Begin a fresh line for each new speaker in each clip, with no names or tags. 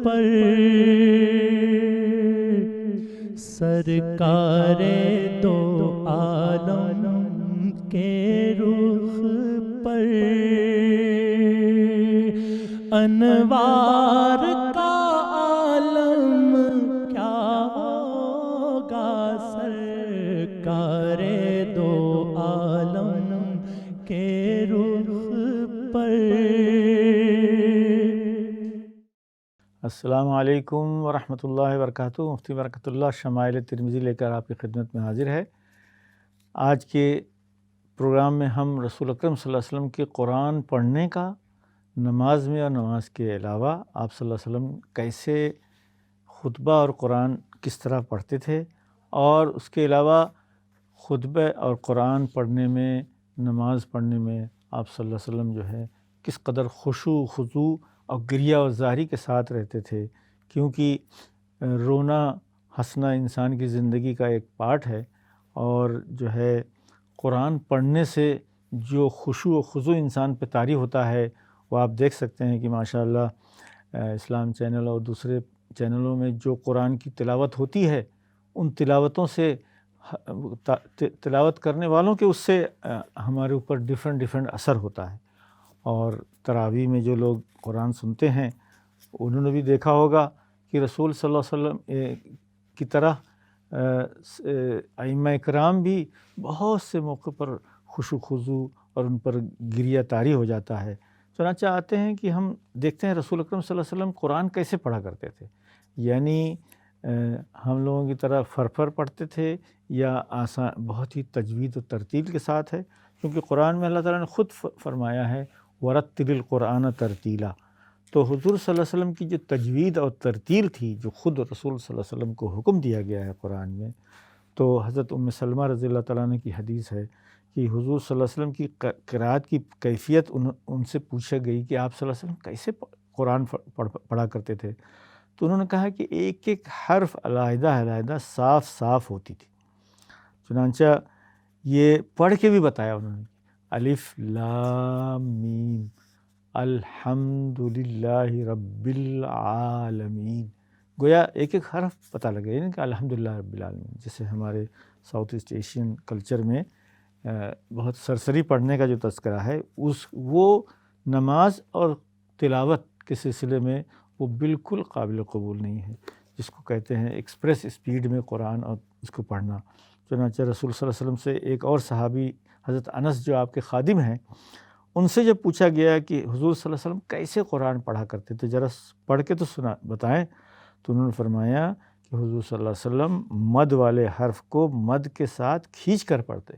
پر سرکار دو عالم کے رخ پر انوار کا عالم کیا ہوگا سرکار دو عالم کے رخ پر۔
السلام علیکم ورحمۃ اللہ وبرکاتہ۔ مفتی برکت اللہ شمائل ترمذی لے کر آپ کی خدمت میں حاضر ہے۔ آج کے پروگرام میں ہم رسول اکرم صلی اللہ علیہ وسلم کے قرآن پڑھنے کا، نماز میں اور نماز کے علاوہ آپ صلی اللہ علیہ وسلم کیسے خطبہ اور قرآن کس طرح پڑھتے تھے، اور اس کے علاوہ خطبہ اور قرآن پڑھنے میں، نماز پڑھنے میں آپ صلی اللہ علیہ وسلم جو ہے کس قدر خشوع خضوع اور گریہ و زاری کے ساتھ رہتے تھے، کیونکہ رونا ہنسنا انسان کی زندگی کا ایک پارٹ ہے، اور جو ہے قرآن پڑھنے سے جو خشوع و خضوع انسان پہ طاری ہوتا ہے وہ آپ دیکھ سکتے ہیں کہ ماشاءاللہ اسلام چینل اور دوسرے چینلوں میں جو قرآن کی تلاوت ہوتی ہے، ان تلاوتوں سے تلاوت کرنے والوں کے اس سے ہمارے اوپر ڈیفرنٹ اثر ہوتا ہے۔ اور تراویح میں جو لوگ قرآن سنتے ہیں انہوں نے بھی دیکھا ہوگا کہ رسول صلی اللہ علیہ وسلم کی طرح ائمہ کرام بھی بہت سے موقع پر خشوع خضوع اور ان پر گریہ طاری ہو جاتا ہے۔ چنانچہ آتے ہیں کہ ہم دیکھتے ہیں رسول اکرم صلی اللہ علیہ وسلم قرآن کیسے پڑھا کرتے تھے، یعنی ہم لوگوں کی طرح فرفر پڑھتے تھے یا آسان بہت ہی تجوید و ترتیل کے ساتھ ہے، کیونکہ قرآن میں اللہ تعالیٰ نے خود فرمایا ہے وَرَتِّلِ الْقُرْآنَ تَرْتِیلًا۔ تو حضور صلی اللہ علیہ وسلم کی جو تجوید اور ترتیل تھی، جو خود رسول صلی اللہ علیہ وسلم کو حکم دیا گیا ہے قرآن میں، تو حضرت ام سلمہ رضی اللہ تعالیٰ عنہ کی حدیث ہے کہ حضور صلی اللہ علیہ وسلم کی قرأت کی کیفیت ان سے پوچھا گئی کہ آپ صلی اللہ علیہ وسلم کیسے قرآن پڑھا کرتے تھے، تو انہوں نے کہا کہ ایک ایک حرف علیحدہ صاف ہوتی تھی۔ چنانچہ یہ پڑھ کے بھی بتایا انہوں نے، الف لام میم الحمد للہ رب العالمین، گویا ایک ایک حرف پتہ لگے، یعنی کہ الحمدللہ رب العالمین، جسے ہمارے ساؤتھ ایسٹ ایشین کلچر میں بہت سرسری پڑھنے کا جو تذکرہ ہے، وہ نماز اور تلاوت کے سلسلے میں وہ بالکل قابل قبول نہیں ہے، جس کو کہتے ہیں ایکسپریس اسپیڈ میں قرآن اور اس کو پڑھنا۔ چنانچہ رسول صلی اللہ علیہ وسلم سے ایک اور صحابی حضرت انس جو آپ کے خادم ہیں، ان سے جب پوچھا گیا کہ حضور صلی اللہ علیہ وسلم کیسے قرآن پڑھا کرتے تھے، ذرا پڑھ کے تو بتائیں، تو انہوں نے فرمایا کہ حضور صلی اللہ علیہ وسلم مد والے حرف کو مد کے ساتھ کھینچ کر پڑھتے،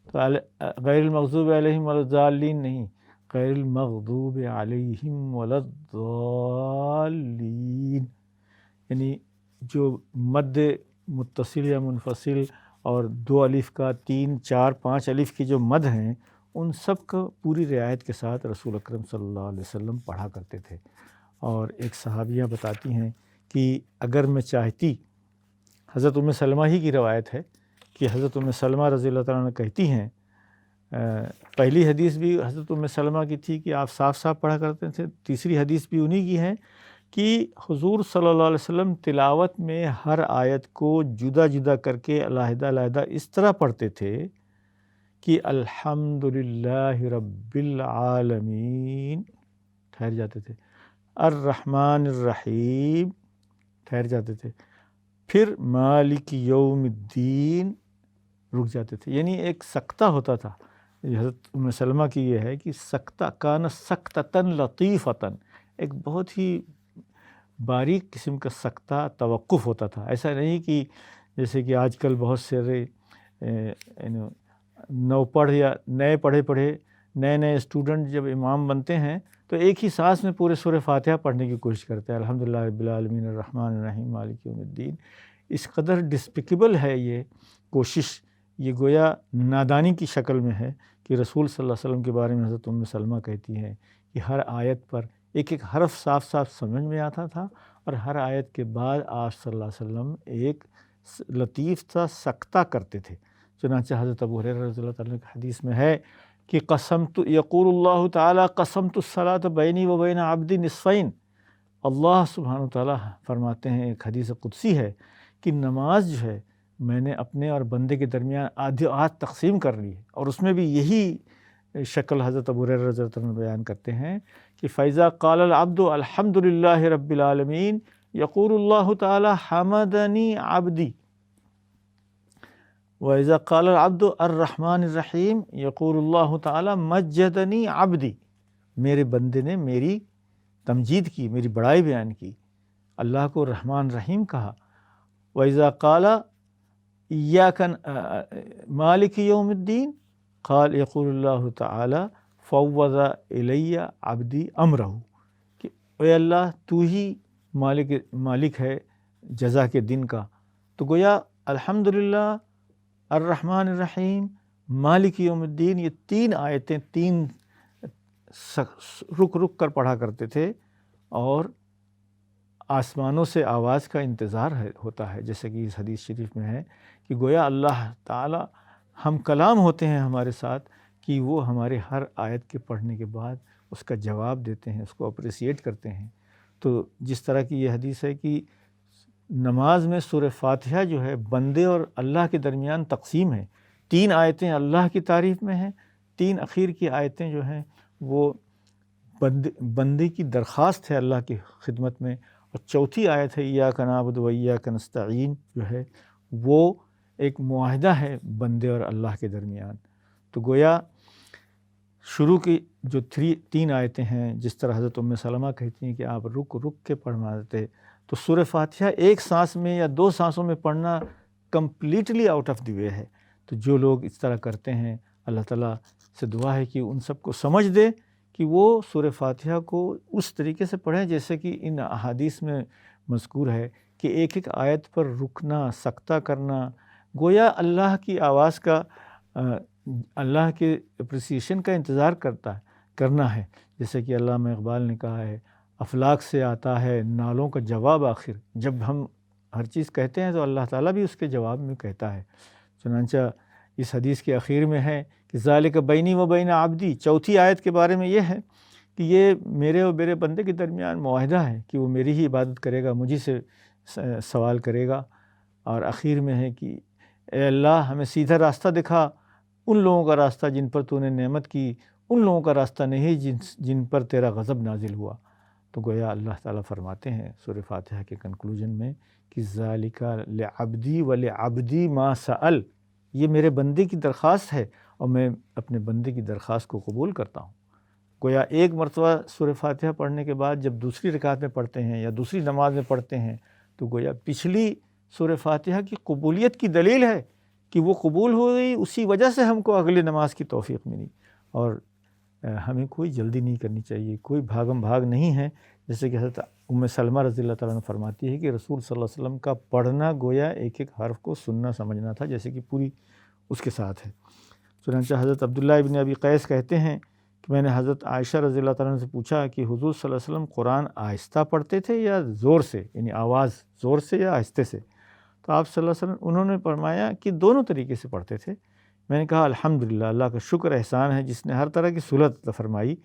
تو غیر المغضوب علیہم ولا الضالین نہیں، غیر المغضوب علیہم ولا الضالین، یعنی جو مد متصل یا منفصل اور 2 الف کا 3 4 5 الف کی جو مد ہیں، ان سب کو پوری رعایت کے ساتھ رسول اکرم صلی اللہ علیہ وسلم پڑھا کرتے تھے۔ اور ایک صحابیہ بتاتی ہیں کہ اگر میں چاہتی، حضرت ام سلمہ ہی کی روایت ہے کہ حضرت ام سلمہ رضی اللہ تعالیٰ عنہ کہتی ہیں، پہلی حدیث بھی حضرت ام سلمہ کی تھی کہ آپ صاف پڑھا کرتے تھے، تیسری حدیث بھی انہی کی ہے کہ حضور صلی اللہ علیہ وسلم تلاوت میں ہر آیت کو جدا کر کے علیحدہ اس طرح پڑھتے تھے کہ الحمد للہ رب العالمین ٹھہر جاتے تھے، الرحمن الرحیم ٹھہر جاتے تھے، پھر مالک یوم الدین رک جاتے تھے، یعنی ایک سکتہ ہوتا تھا۔ حضرت ام سلمہ کی یہ ہے کہ سکتہ کان سکتتاً لطیفتاً، ایک بہت ہی باریک قسم کا سکتہ توقف ہوتا تھا، ایسا نہیں کہ جیسے کہ آج کل بہت سارے نو پڑھ یا نئے پڑھے نئے اسٹوڈنٹ جب امام بنتے ہیں تو ایک ہی سانس میں پورے سورہ فاتحہ پڑھنے کی کوشش کرتے ہیں، الحمدللہ رب العالمین الرحمن الرحیم مالک یوم الدین۔ اس قدر ڈسپیکیبل ہے یہ کوشش، یہ گویا نادانی کی شکل میں ہے کہ رسول صلی اللہ علیہ وسلم کے بارے میں حضرت ام سلمہ کہتی ہیں کہ ہر آیت پر ایک ایک حرف صاف سمجھ میں آتا تھا، اور ہر آیت کے بعد آپ صلی اللہ علیہ وسلم ایک لطیف سا سکتہ کرتے تھے۔ چنانچہ حضرت ابو ہریرہ رضی اللہ تعالیٰ کی حدیث میں ہے کہ یقول اللہ تعالیٰ قسمت الصلاۃ بینی و بین عبدی نصفین، اللہ سبحانہ تعالیٰ فرماتے ہیں، ایک حدیث قدسی ہے کہ نماز جو ہے میں نے اپنے اور بندے کے درمیان آدھ تقسیم کر لی ہے، اور اس میں بھی یہی شکل حضرت ابو ہریرہ رضی اللہ عنہ بیان کرتے ہیں کہ فَإِذَا قَالَ الْعَبْدُ الْحَمْدُ لِلَّهِ رَبِّ الْعَالَمِينَ يَقُولُ اللَّهُ تَعَالَى حَمَدَنِي عَبْدِي وَإِذَا قَالَ الْعَبْدُ الرَّحْمَنِ الرَّحِيمِ يَقُولُ اللَّهُ تَعَالَى مَجَّدَنِي عَبْدِي، میرے بندے نے میری تمجید کی، میری بڑائی بیان کی، اللہ کو رحمان رحیم کہا۔ وَإِذَا قَالَ إِيَّاكَ مَالِكِ يَوْمِ الدِّينِ قال يقول اللہ تعالی فوض الی عبدی امرہ، کہ اے اللہ تو ہی مالک ہے جزا کے دن کا۔ تو گویا الحمدللہ، الرحمن الرحیم، مالک یوم الدین، یہ تین آیتیں تین رک کر پڑھا کرتے تھے، اور آسمانوں سے آواز کا انتظار ہوتا ہے، جیسے کہ اس حدیث شریف میں ہے کہ گویا اللہ تعالی ہم کلام ہوتے ہیں ہمارے ساتھ، کہ وہ ہمارے ہر آیت کے پڑھنے کے بعد اس کا جواب دیتے ہیں، اس کو اپریسیٹ کرتے ہیں۔ تو جس طرح کی یہ حدیث ہے کہ نماز میں سورہ فاتحہ جو ہے بندے اور اللہ کے درمیان تقسیم ہے، تین آیتیں اللہ کی تعریف میں ہیں، تین اخیر کی آیتیں جو ہیں وہ بندے کی درخواست ہے اللہ کی خدمت میں، اور چوتھی آیت ہے ایاک نعبد و ایاک نستعین، جو ہے وہ ایک معاہدہ ہے بندے اور اللہ کے درمیان۔ تو گویا شروع کی جو تین آیتیں ہیں، جس طرح حضرت ام سلمہ کہتی ہیں کہ آپ رک کے پڑھاتے، تو سورہ فاتحہ ایک سانس میں یا دو سانسوں میں پڑھنا کمپلیٹلی آؤٹ آف دی وے ہے۔ تو جو لوگ اس طرح کرتے ہیں، اللہ تعالیٰ سے دعا ہے کہ ان سب کو سمجھ دے کہ وہ سورہ فاتحہ کو اس طریقے سے پڑھیں جیسے کہ ان احادیث میں مذکور ہے، کہ ایک ایک آیت پر رکنا، سکتہ کرنا، گویا اللہ کی آواز کا، اللہ کے اپریسیشن کا انتظار کرنا ہے۔ جیسے کہ علامہ اقبال نے کہا ہے، افلاک سے آتا ہے نالوں کا جواب آخر، جب ہم ہر چیز کہتے ہیں تو اللہ تعالیٰ بھی اس کے جواب میں کہتا ہے۔ چنانچہ اس حدیث کے اخیر میں ہے کہ ذالک بینی و بین عبدی، چوتھی آیت کے بارے میں یہ ہے کہ یہ میرے اور میرے بندے کے درمیان معاہدہ ہے کہ وہ میری ہی عبادت کرے گا، مجھے سے سوال کرے گا۔ اور اخیر میں ہے کہ اے اللہ ہمیں سیدھا راستہ دکھا، ان لوگوں کا راستہ جن پر تو نے نعمت کی، ان لوگوں کا راستہ نہیں جن پر تیرا غضب نازل ہوا۔ تو گویا اللہ تعالیٰ فرماتے ہیں سورہ فاتحہ کے کنکلوژن میں کہ ذالک لعبدی ولعبدی ما سأل، یہ میرے بندے کی درخواست ہے اور میں اپنے بندے کی درخواست کو قبول کرتا ہوں۔ گویا ایک مرتبہ سورہ فاتحہ پڑھنے کے بعد جب دوسری رکعت میں پڑھتے ہیں یا دوسری نماز میں پڑھتے ہیں، تو گویا پچھلی سورہ فاتحہ کی قبولیت کی دلیل ہے کہ وہ قبول ہو گئی، اسی وجہ سے ہم کو اگلی نماز کی توفیق ملی۔ اور ہمیں کوئی جلدی نہیں کرنی چاہیے، کوئی بھاگم بھاگ نہیں ہے، جیسے کہ حضرت ام سلمہ رضی اللہ تعالیٰ عنہ فرماتی ہے کہ رسول صلی اللہ علیہ وسلم کا پڑھنا گویا ایک ایک حرف کو سننا سمجھنا تھا، جیسے کہ پوری اس کے ساتھ ہے۔ چنانچہ حضرت عبداللہ ابن ابی قیس کہتے ہیں کہ میں نے حضرت عائشہ رضی اللہ تعالیٰ عنہ سے پوچھا کہ حضور صلی اللہ علیہ وسلم قرآن آہستہ پڑھتے تھے یا زور سے، یعنی آواز زور سے یا آہستہ سے؟ تو آپ صلی اللہ علیہ وسلم انہوں نے فرمایا کہ دونوں طریقے سے پڑھتے تھے۔ میں نے کہا الحمدللہ، اللہ کا شکر احسان ہے جس نے ہر طرح کی سہولت عطا فرمائی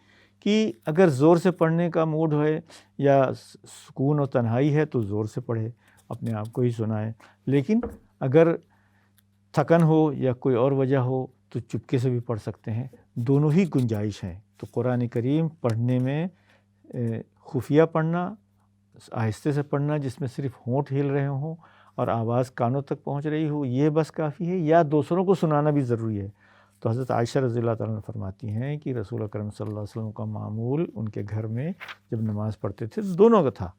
کہ اگر زور سے پڑھنے کا موڈ ہے یا سکون و تنہائی ہے تو زور سے پڑھے، اپنے آپ کو ہی سنائے، لیکن اگر تھکن ہو یا کوئی اور وجہ ہو تو چپکے سے بھی پڑھ سکتے ہیں، دونوں ہی گنجائش ہیں۔ تو قرآن کریم پڑھنے میں خفیہ پڑھنا، آہستہ سے پڑھنا جس میں صرف ہونٹ ہل رہے ہوں اور آواز کانوں تک پہنچ رہی ہو، یہ بس کافی ہے، یا دوسروں کو سنانا بھی ضروری ہے۔ تو حضرت عائشہ رضی اللہ تعالیٰ عنہ فرماتی ہیں کہ رسول اکرم صلی اللہ علیہ وسلم کا معمول ان کے گھر میں جب نماز پڑھتے تھے تو دونوں کا تھا۔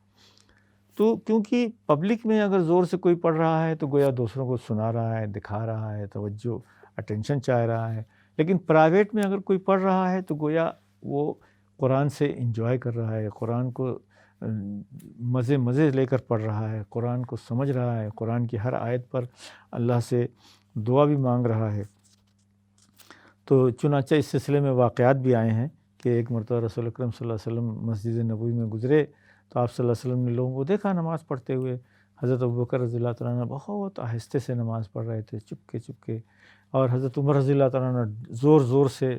تو کیونکہ پبلک میں اگر زور سے کوئی پڑھ رہا ہے تو گویا دوسروں کو سنا رہا ہے، دکھا رہا ہے، توجہ اٹینشن چاہ رہا ہے، لیکن پرائیویٹ میں اگر کوئی پڑھ رہا ہے تو گویا وہ قرآن سے انجوائے کر رہا ہے، قرآن کو مزے لے کر پڑھ رہا ہے، قرآن کو سمجھ رہا ہے، قرآن کی ہر آیت پر اللہ سے دعا بھی مانگ رہا ہے۔ تو چنانچہ اس سلسلے میں واقعات بھی آئے ہیں کہ ایک مرتبہ رسول اکرم صلی اللہ علیہ وسلم مسجد نبوی میں گزرے تو آپ صلی اللہ علیہ وسلم نے لوگوں کو دیکھا نماز پڑھتے ہوئے۔ حضرت ابوبکر رضی اللہ تعالیٰ عنہ بہت آہستہ سے نماز پڑھ رہے تھے، چپکے، اور حضرت عمر رضی اللہ تعالیٰ عنہ زور سے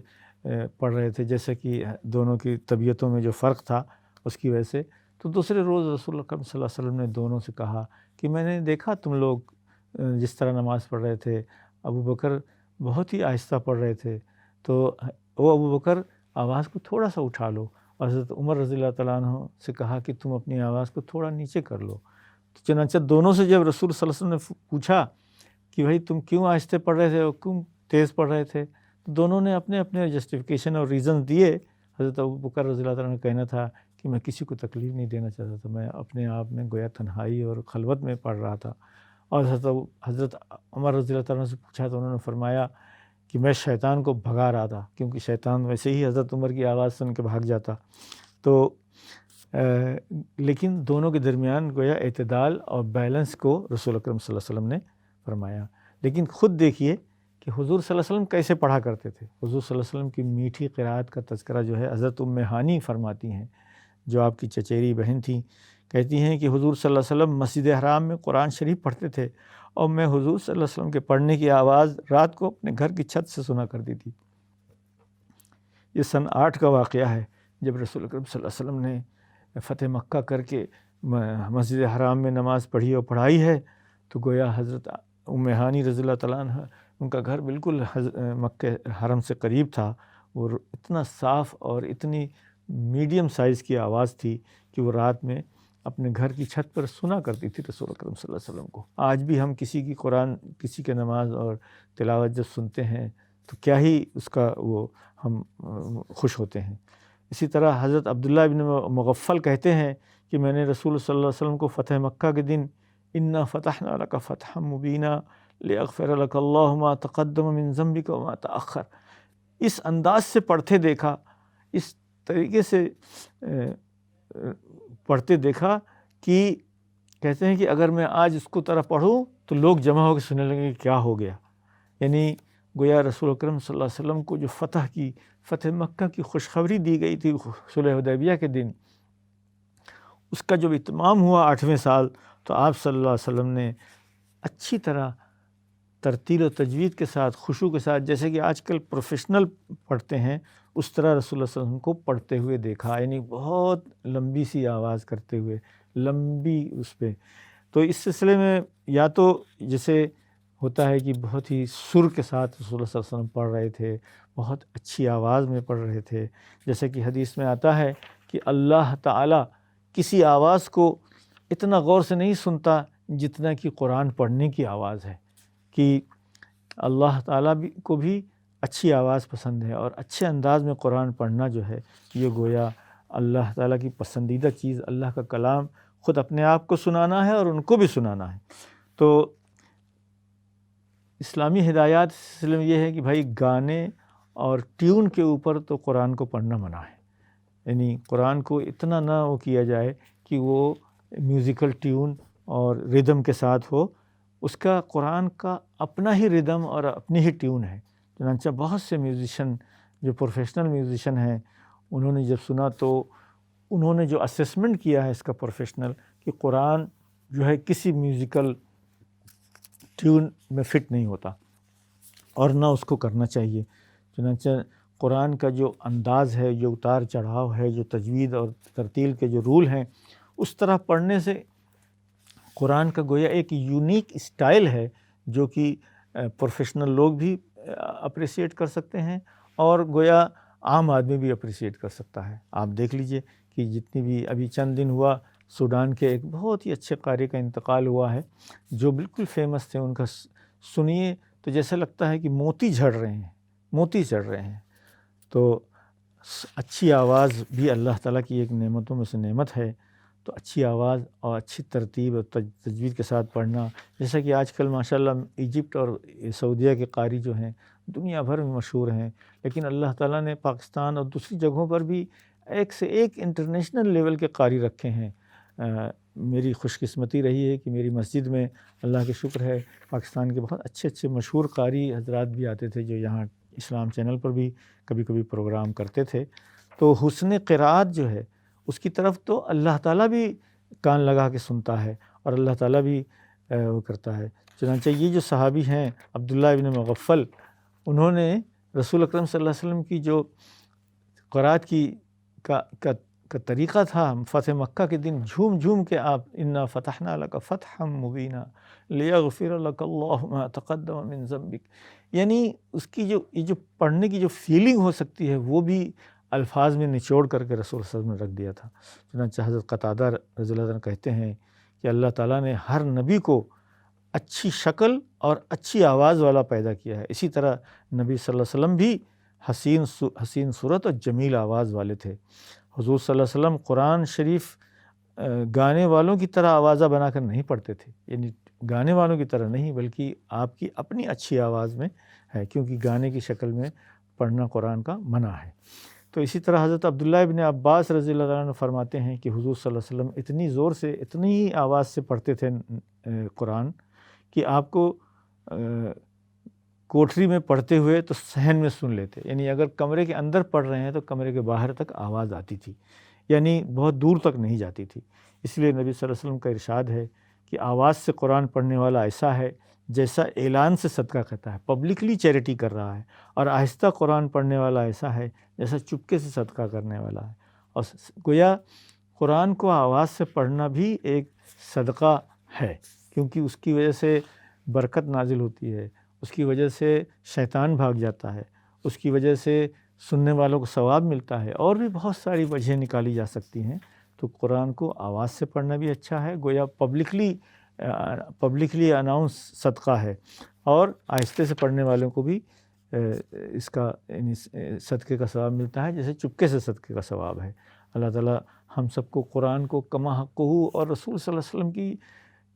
پڑھ رہے تھے، جیسے کہ دونوں کی طبیعتوں میں جو فرق تھا اس کی وجہ سے۔ تو دوسرے روز رسول اکرم صلی اللہ علیہ وسلم نے دونوں سے کہا کہ میں نے دیکھا تم لوگ جس طرح نماز پڑھ رہے تھے، ابو بکر بہت ہی آہستہ پڑھ رہے تھے، تو وہ ابو بکر آواز کو تھوڑا سا اٹھا لو، اور حضرت عمر رضی اللہ تعالیٰ عنہ سے کہا کہ تم اپنی آواز کو تھوڑا نیچے کر لو۔ تو چنانچہ دونوں سے جب رسول صلی اللہ علیہ وسلم نے پوچھا کہ بھائی تم کیوں آہستہ پڑھ رہے تھے اور کیوں تیز پڑھ رہے تھے، تو دونوں نے اپنے اپنے جسٹیفیکیشن اور ریزن دیے۔ حضرت ابو بکر رضی اللہ تعالیٰ عنہ کا کہنا تھا کہ میں کسی کو تکلیف نہیں دینا چاہتا تھا، میں اپنے آپ میں گویا تنہائی اور خلوت میں پڑھ رہا تھا۔ اور حضرت عمر رضی اللہ تعالیٰ عنہ سے پوچھا تو انہوں نے فرمایا کہ میں شیطان کو بھگا رہا تھا، کیونکہ شیطان ویسے ہی حضرت عمر کی آواز سن کے بھاگ جاتا۔ تو لیکن دونوں کے درمیان گویا اعتدال اور بیلنس کو رسول اکرم صلی اللہ علیہ وسلم نے فرمایا۔ لیکن خود دیکھیے کہ حضور صلی اللہ علیہ وسلم کیسے پڑھا کرتے تھے۔ حضور صلی اللہ علیہ وسلم کی میٹھی قرأت کا تذکرہ جو ہے حضرت ام ہانی فرماتی ہیں، جو آپ کی چچیری بہن تھیں، کہتی ہیں کہ حضور صلی اللہ علیہ وسلم مسجد حرام میں قرآن شریف پڑھتے تھے، اور میں حضور صلی اللہ علیہ وسلم کے پڑھنے کی آواز رات کو اپنے گھر کی چھت سے سنا کرتی تھی۔ یہ سن 8 کا واقعہ ہے، جب رسول اکرم صلی اللہ علیہ وسلم نے فتح مکہ کر کے مسجد حرام میں نماز پڑھی اور پڑھائی ہے، تو گویا حضرت ام ہانی رضی اللہ تعالیٰ عنہ، ان کا گھر بالکل مکہ حرم سے قریب تھا، اور اتنا صاف اور اتنی میڈیم سائز کی آواز تھی کہ وہ رات میں اپنے گھر کی چھت پر سنا کرتی تھی رسول اکرم صلی اللہ علیہ وسلم کو۔ آج بھی ہم کسی کی قرآن، کسی کے نماز اور تلاوت جب سنتے ہیں تو کیا ہی اس کا وہ ہم خوش ہوتے ہیں۔ اسی طرح حضرت عبداللہ بن مغفل کہتے ہیں کہ میں نے رسول صلی اللہ علیہ وسلم کو فتح مکہ کے دن انا فتحنا لک فتحا مبینا لیغفر لک اللہ ما تقدم من ذنبک وما تأخر، اس انداز سے پڑھتے دیکھا، اس طریقے سے پڑھتے دیکھا کہ کہتے ہیں کہ اگر میں آج اس کو طرح پڑھوں تو لوگ جمع ہو کے سننے لگیں کہ کیا ہو گیا۔ یعنی گویا رسول اکرم صلی اللہ علیہ وسلم کو جو فتح مکہ کی خوشخبری دی گئی تھی صلح حدیبیہ کے دن، اس کا جب اتمام ہوا 8ویں سال، تو آپ صلی اللہ علیہ وسلم نے اچھی طرح ترتیل و تجوید کے ساتھ، خشوع کے ساتھ، جیسے کہ آج کل پروفیشنل پڑھتے ہیں، اس طرح رسول اللہ صلی اللہ علیہ وسلم کو پڑھتے ہوئے دیکھا، یعنی بہت لمبی سی آواز کرتے ہوئے، لمبی اس پہ۔ تو اس سلسلے میں یا تو جیسے ہوتا ہے کہ بہت ہی سر کے ساتھ رسول اللہ صلی اللہ علیہ وسلم پڑھ رہے تھے، بہت اچھی آواز میں پڑھ رہے تھے، جیسے کہ حدیث میں آتا ہے کہ اللہ تعالیٰ کسی آواز کو اتنا غور سے نہیں سنتا جتنا کہ قرآن پڑھنے کی آواز ہے، کہ اللہ تعالیٰ کو بھی اچھی آواز پسند ہے، اور اچھے انداز میں قرآن پڑھنا جو ہے یہ گویا اللہ تعالیٰ کی پسندیدہ چیز، اللہ کا کلام خود اپنے آپ کو سنانا ہے اور ان کو بھی سنانا ہے۔ تو اسلامی ہدایات اس سلسلے میں یہ ہے کہ بھائی گانے اور ٹیون کے اوپر تو قرآن کو پڑھنا منع ہے، یعنی قرآن کو اتنا نہ وہ کیا جائے کہ وہ میوزیکل ٹیون اور ردم کے ساتھ ہو، اس کا قرآن کا اپنا ہی ردم اور اپنی ہی ٹیون ہے۔ چنانچہ بہت سے میوزیشین جو پروفیشنل میوزیشین ہیں، انہوں نے جب سنا تو انہوں نے جو اسیسمنٹ کیا ہے اس کا پروفیشنل، کہ قرآن جو ہے کسی میوزیکل ٹیون میں فٹ نہیں ہوتا، اور نہ اس کو کرنا چاہیے۔ چنانچہ قرآن کا جو انداز ہے، جو اتار چڑھاؤ ہے، جو تجوید اور ترتیل کے جو رول ہیں، اس طرح پڑھنے سے قرآن کا گویا ایک یونیک اسٹائل ہے جو کہ پروفیشنل لوگ بھی اپریشیٹ کر سکتے ہیں، اور گویا عام آدمی بھی اپریشیٹ کر سکتا ہے۔ آپ دیکھ لیجئے کہ جتنی بھی ابھی چند دن ہوا، سوڈان کے ایک بہت ہی اچھے قاری کا انتقال ہوا ہے، جو بالکل فیمس تھے، ان کا سنیے تو جیسا لگتا ہے کہ موتی جھڑ رہے ہیں، موتی چڑھ رہے ہیں۔ تو اچھی آواز بھی اللہ تعالیٰ کی ایک نعمتوں میں سے نعمت ہے، تو اچھی آواز اور اچھی ترتیب اور تجوید کے ساتھ پڑھنا، جیسا کہ آج کل ماشاءاللہ ایجپٹ اور سعودیہ کے قاری جو ہیں دنیا بھر میں مشہور ہیں، لیکن اللہ تعالیٰ نے پاکستان اور دوسری جگہوں پر بھی ایک سے ایک انٹرنیشنل لیول کے قاری رکھے ہیں۔ میری خوش قسمتی رہی ہے کہ میری مسجد میں اللہ کے شکر ہے پاکستان کے بہت اچھے اچھے مشہور قاری حضرات بھی آتے تھے، جو یہاں اسلام چینل پر بھی کبھی کبھی پروگرام کرتے تھے۔ تو حسن قرأت جو ہے اس کی طرف تو اللہ تعالیٰ بھی کان لگا کے سنتا ہے، اور اللہ تعالیٰ بھی وہ کرتا ہے۔ چنانچہ یہ جو صحابی ہیں عبداللہ بن مغفل، انہوں نے رسول اکرم صلی اللہ علیہ وسلم کی جو قرأت کا طریقہ تھا فتح مکہ کے دن جھوم جھوم کے آپ انا فتحنا لک فتحا مبینا لیغفر لک اللہ ما تقدم من ذنبک، یعنی اس کی یہ جو پڑھنے کی جو فیلنگ ہو سکتی ہے وہ بھی الفاظ میں نچوڑ کر کے رسول صلی اللہ علیہ وسلم نے رکھ دیا تھا۔ چنانچہ حضرت قتادہ رضی اللہ عنہ کہتے ہیں کہ اللہ تعالیٰ نے ہر نبی کو اچھی شکل اور اچھی آواز والا پیدا کیا ہے، اسی طرح نبی صلی اللہ علیہ وسلم بھی حسین صورت اور جمیل آواز والے تھے۔ حضور صلی اللہ علیہ وسلم قرآن شریف گانے والوں کی طرح آوازہ بنا کر نہیں پڑھتے تھے، یعنی گانے والوں کی طرح نہیں، بلکہ آپ کی اپنی اچھی آواز میں ہے، کیونکہ گانے کی شکل میں پڑھنا قرآن کا منع ہے۔ تو اسی طرح حضرت عبداللہ ابن عباس رضی اللہ عنہ فرماتے ہیں کہ حضور صلی اللہ علیہ وسلم اتنی زور سے اتنی ہی آواز سے پڑھتے تھے قرآن کہ آپ کو کوٹری میں پڑھتے ہوئے تو صحن میں سن لیتے، یعنی اگر کمرے کے اندر پڑھ رہے ہیں تو کمرے کے باہر تک آواز آتی تھی، یعنی بہت دور تک نہیں جاتی تھی۔ اس لیے نبی صلی اللہ علیہ وسلم کا ارشاد ہے کہ آواز سے قرآن پڑھنے والا ایسا ہے جیسا اعلان سے صدقہ کرتا ہے، پبلکلی چیریٹی کر رہا ہے، اور آہستہ قرآن پڑھنے والا ایسا ہے جیسا چپکے سے صدقہ کرنے والا ہے۔ اور گویا قرآن کو آواز سے پڑھنا بھی ایک صدقہ ہے، کیونکہ اس کی وجہ سے برکت نازل ہوتی ہے، اس کی وجہ سے شیطان بھاگ جاتا ہے، اس کی وجہ سے سننے والوں کو ثواب ملتا ہے، اور بھی بہت ساری وجہیں نکالی جا سکتی ہیں۔ تو قرآن کو آواز سے پڑھنا بھی اچھا ہے، گویا پبلکلی اناؤنس صدقہ ہے، اور آہستہ سے پڑھنے والوں کو بھی اس کا یعنی صدقے کا ثواب ملتا ہے، جیسے چپکے سے صدقے کا ثواب ہے۔ اللہ تعالیٰ ہم سب کو قرآن کو کما حقہ اور رسول صلی اللہ علیہ وسلم کی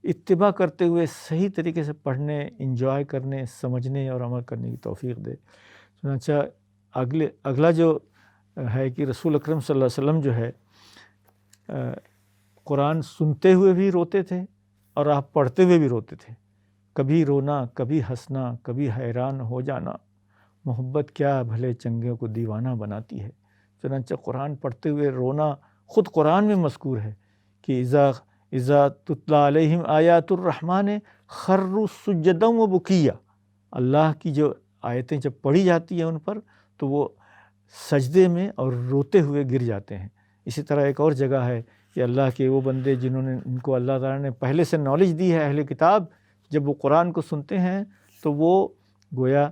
اتباع کرتے ہوئے صحیح طریقے سے پڑھنے، انجوائے کرنے، سمجھنے اور عمل کرنے کی توفیق دے۔ چنانچہ اگلا جو ہے کہ رسول اکرم صلی اللہ علیہ وسلم جو ہے قرآن سنتے ہوئے بھی روتے تھے اور آپ پڑھتے ہوئے بھی روتے تھے، کبھی رونا، کبھی ہنسنا، کبھی حیران ہو جانا، محبت کیا بھلے چنگے کو دیوانہ بناتی ہے۔ چنانچہ قرآن پڑھتے ہوئے رونا خود قرآن میں مذکور ہے کہ اذا تتلی علیہم آیات الرحمن خروا سجدا و بکیا، اللہ کی جو آیتیں جب پڑھی جاتی ہیں ان پر تو وہ سجدے میں اور روتے ہوئے گر جاتے ہیں۔ اسی طرح ایک اور جگہ ہے کہ اللہ کے وہ بندے جنہوں نے ان کو اللہ تعالیٰ نے پہلے سے نالج دی ہے، اہل کتاب، جب وہ قرآن کو سنتے ہیں تو وہ گویا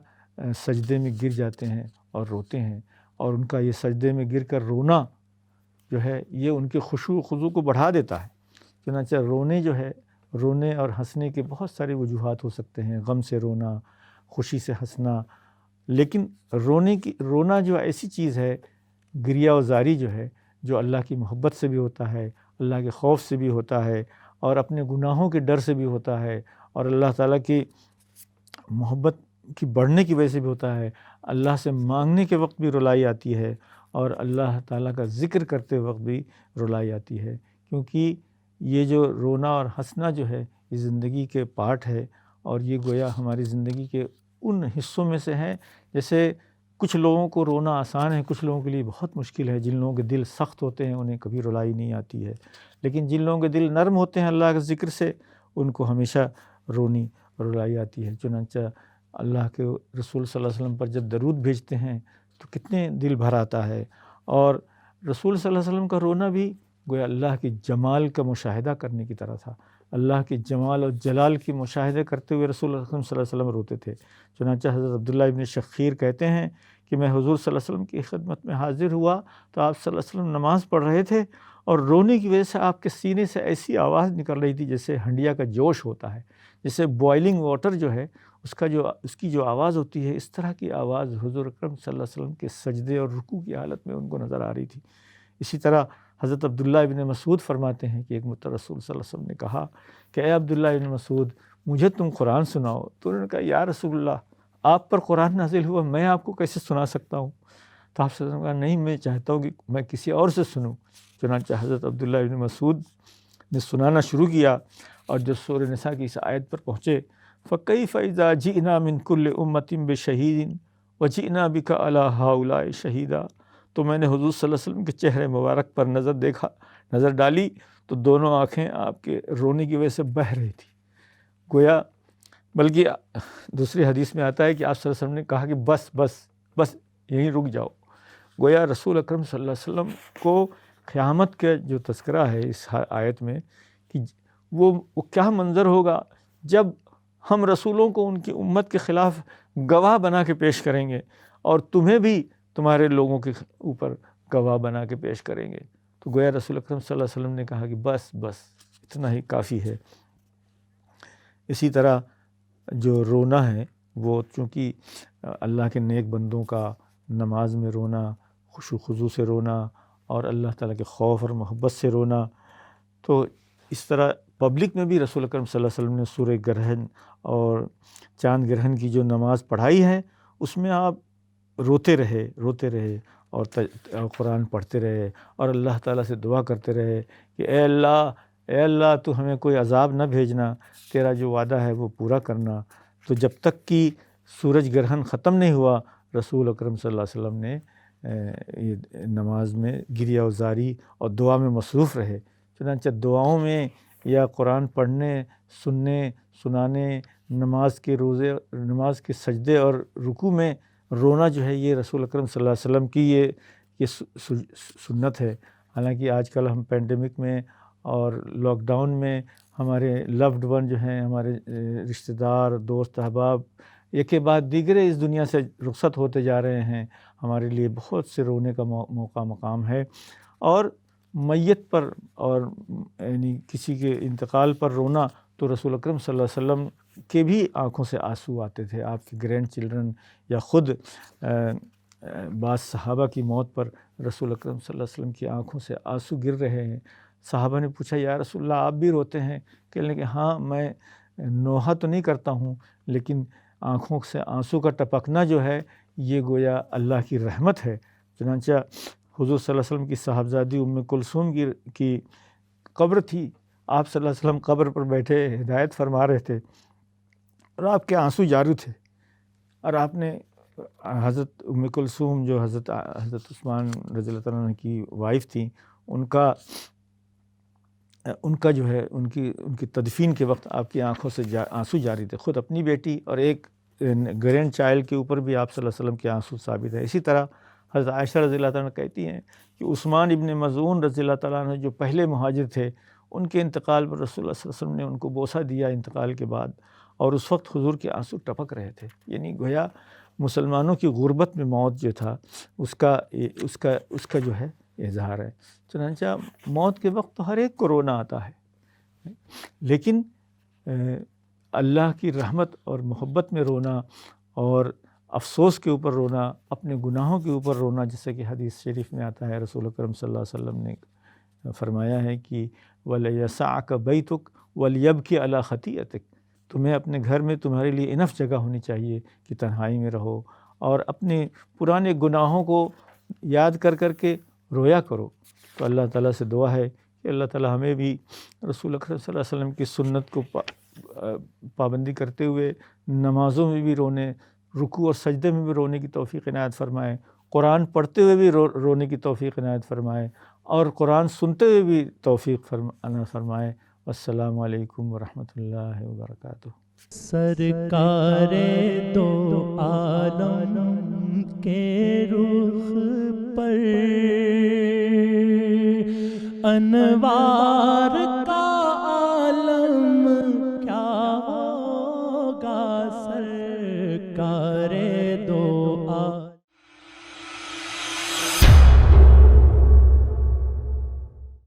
سجدے میں گر جاتے ہیں اور روتے ہیں، اور ان کا یہ سجدے میں گر کر رونا جو ہے یہ ان کے خشوع و خضوع کو بڑھا دیتا ہے۔ چنانچہ رونے اور ہنسنے کے بہت سارے وجوہات ہو سکتے ہیں، غم سے رونا، خوشی سے ہنسنا، لیکن رونا جو ایسی چیز ہے، گریہ و زاری جو ہے، جو اللہ کی محبت سے بھی ہوتا ہے، اللہ کے خوف سے بھی ہوتا ہے، اور اپنے گناہوں کے ڈر سے بھی ہوتا ہے، اور اللہ تعالیٰ کی محبت کی بڑھنے کی وجہ سے بھی ہوتا ہے۔ اللہ سے مانگنے کے وقت بھی رلائی آتی ہے، اور اللہ تعالیٰ کا ذکر کرتے وقت بھی رلائی آتی ہے، کیونکہ یہ جو رونا اور ہنسنا جو ہے یہ زندگی کے پارٹ ہے، اور یہ گویا ہماری زندگی کے ان حصوں میں سے ہیں۔ جیسے کچھ لوگوں کو رونا آسان ہے، کچھ لوگوں کے لیے بہت مشکل ہے، جن لوگوں کے دل سخت ہوتے ہیں انہیں کبھی رلائی نہیں آتی ہے، لیکن جن لوگوں کے دل نرم ہوتے ہیں اللہ کے ذکر سے ان کو ہمیشہ رلائی آتی ہے۔ چنانچہ اللہ کے رسول صلی اللہ علیہ وسلم پر جب درود بھیجتے ہیں تو کتنے دل بھر آتا ہے، اور رسول صلی اللہ علیہ وسلم کا رونا بھی گویا اللہ کے جمال کا مشاہدہ کرنے کی طرح تھا، اللہ کے جمال اور جلال کی مشاہدہ کرتے ہوئے رسول اللہ صلی اللہ علیہ وسلم روتے تھے۔ چنانچہ حضرت عبداللہ ابن شخیر کہتے ہیں کہ میں حضور صلی اللہ علیہ وسلم کی خدمت میں حاضر ہوا تو آپ صلی اللہ علیہ وسلم نماز پڑھ رہے تھے، اور رونے کی وجہ سے آپ کے سینے سے ایسی آواز نکل رہی تھی جیسے ہنڈیا کا جوش ہوتا ہے، جیسے بوائلنگ واٹر جو ہے اس کی جو آواز ہوتی ہے، اس طرح کی آواز حضور اکرم صلی اللہ علیہ وسلم کے سجدے اور رکوع کی حالت میں ان کو نظر آ رہی تھی۔ اسی طرح حضرت عبداللہ ابن مسعود فرماتے ہیں کہ ایک مرتبہ رسول صلی اللہ علیہ وسلم نے کہا کہ اے عبداللہ ابن مسعود مجھے تم قرآن سناؤ، تو انہوں نے کہا یا رسول اللہ آپ پر قرآن نازل ہوا، میں آپ کو کیسے سنا سکتا ہوں؟ تو آپ صلی اللہ علیہ وسلم نے کہا نہیں، میں چاہتا ہوں کہ میں کسی اور سے سنوں۔ چنانچہ حضرت عبداللہ ابن مسعود نے سنانا شروع کیا، اور جب سورہ نساء کی اس آیت پر پہنچے فَكَيْفَ إِذَا جِئْنَا مِن كُلِّ أُمَّةٍ بِشَهِيدٍ وَجِئْنَا بِكَ عَلَىٰ هَٰؤُلَاءِ شَهِيدًا، تو میں نے حضور صلی اللہ علیہ وسلم کے چہرے مبارک پر نظر ڈالی تو دونوں آنکھیں آپ کے رونے کی وجہ سے بہہ رہی تھی، گویا بلکہ دوسری حدیث میں آتا ہے کہ آپ صلی اللہ علیہ وسلم نے کہا کہ بس یہیں رک جاؤ۔ گویا رسول اکرم صلی اللہ علیہ وسلم کو قیامت کا جو تذکرہ ہے اس آیت میں کہ وہ کیا منظر ہوگا جب ہم رسولوں کو ان کی امت کے خلاف گواہ بنا کے پیش کریں گے اور تمہیں بھی تمہارے لوگوں کے اوپر گواہ بنا کے پیش کریں گے. تو گویا رسول اکرم صلی اللہ علیہ وسلم نے کہا کہ بس اتنا ہی کافی ہے. اسی طرح جو رونا ہے وہ چونکہ اللہ کے نیک بندوں کا نماز میں رونا، خشوع و خضوع سے رونا اور اللہ تعالیٰ کے خوف اور محبت سے رونا، تو اس طرح پبلک میں بھی رسول اکرم صلی اللہ علیہ وسلم نے سورہ گرہن اور چاند گرہن کی جو نماز پڑھائی ہے اس میں آپ روتے رہے اور قرآن پڑھتے رہے اور اللہ تعالیٰ سے دعا کرتے رہے کہ اے اللہ تو ہمیں کوئی عذاب نہ بھیجنا، تیرا جو وعدہ ہے وہ پورا کرنا. تو جب تک کہ سورج گرہن ختم نہیں ہوا رسول اکرم صلی اللہ علیہ وسلم نے یہ نماز میں گریہ وزاری اور دعا میں مصروف رہے. چنانچہ دعاؤں میں یا قرآن پڑھنے، سننے، سنانے، نماز کے سجدے اور رکوع میں رونا جو ہے یہ رسول اکرم صلی اللہ علیہ وسلم کی یہ سنت ہے. حالانکہ آج کل ہم پینڈیمک میں اور لاک ڈاؤن میں ہمارے لوڈ ون جو ہیں، ہمارے رشتہ دار، دوست احباب ایک کے بعد دیگرے اس دنیا سے رخصت ہوتے جا رہے ہیں. ہمارے لیے بہت سے رونے کا موقع مقام ہے. اور میت پر اور یعنی کسی کے انتقال پر رونا تو رسول اکرم صلی اللہ علیہ وسلم کے بھی آنکھوں سے آنسو آتے تھے. آپ کے گرینڈ چلڈرن یا خود بعض صحابہ کی موت پر رسول اکرم صلی اللہ علیہ وسلم کی آنکھوں سے آنسو گر رہے ہیں. صحابہ نے پوچھا یا رسول اللہ آپ بھی روتے ہیں؟ کہنے لگے ہاں میں نوحہ تو نہیں کرتا ہوں لیکن آنکھوں سے آنسو کا ٹپکنا جو ہے یہ گویا اللہ کی رحمت ہے. چنانچہ حضور صلی اللہ علیہ وسلم کی صاحبزادی ام کلثوم کی قبر تھی. آپ صلی اللہ علیہ وسلم قبر پر بیٹھے ہدایت فرما رہے تھے اور آپ کے آنسو جاری تھے اور آپ نے حضرت ام کلثوم جو حضرت عثمان رضی اللہ تعالیٰ عنہ کی وائف تھیں ان کا جو ہے ان کی تدفین کے وقت آپ کی آنکھوں سے آنسو جاری تھے. خود اپنی بیٹی اور ایک گرینڈ چائلڈ کے اوپر بھی آپ صلی اللہ علیہ وسلم کے آنسو ثابت ہے. اسی طرح حضرت عائشہ رضی اللہ تعالیٰ عنہ کہتی ہیں کہ عثمان ابن مظعون رضی اللہ تعالیٰ عنہ جو پہلے مہاجر تھے ان کے انتقال پر رسول اللہ صلی اللہ علیہ وسلم نے ان کو بوسہ دیا انتقال کے بعد اور اس وقت حضور کے آنسو ٹپک رہے تھے. یعنی گویا مسلمانوں کی غربت میں موت جو تھا اس کا جو ہے اظہار ہے. چنانچہ موت کے وقت تو ہر ایک کو رونا آتا ہے لیکن اللہ کی رحمت اور محبت میں رونا اور افسوس کے اوپر رونا، اپنے گناہوں کے اوپر رونا، جیسے کہ حدیث شریف میں آتا ہے رسول اکرم صلی اللہ علیہ وسلم نے فرمایا ہے کہ وَلَيَسَعْكَ بَيْتُكَ وَلْيَبْكِ عَلَى خَطِيئَتِكَ، تمہیں اپنے گھر میں تمہارے لیے انف جگہ ہونی چاہیے کہ تنہائی میں رہو اور اپنے پرانے گناہوں کو یاد کر کے رویا کرو. تو اللہ تعالیٰ سے دعا ہے کہ اللہ تعالیٰ ہمیں بھی رسول اکرم صلی اللہ علیہ وسلم کی سنت کو پابندی کرتے ہوئے نمازوں میں بھی رونے، رکوع اور سجدے میں بھی رونے کی توفیق عنایت فرمائے، قرآن پڑھتے ہوئے بھی رونے کی توفیق عنایت فرمائے اور قرآن سنتے ہوئے بھی توفیق عنایت فرمائے. السلام علیکم ورحمۃ اللہ وبرکاتہ.
سرکار دو عالم کے رخ پر انوار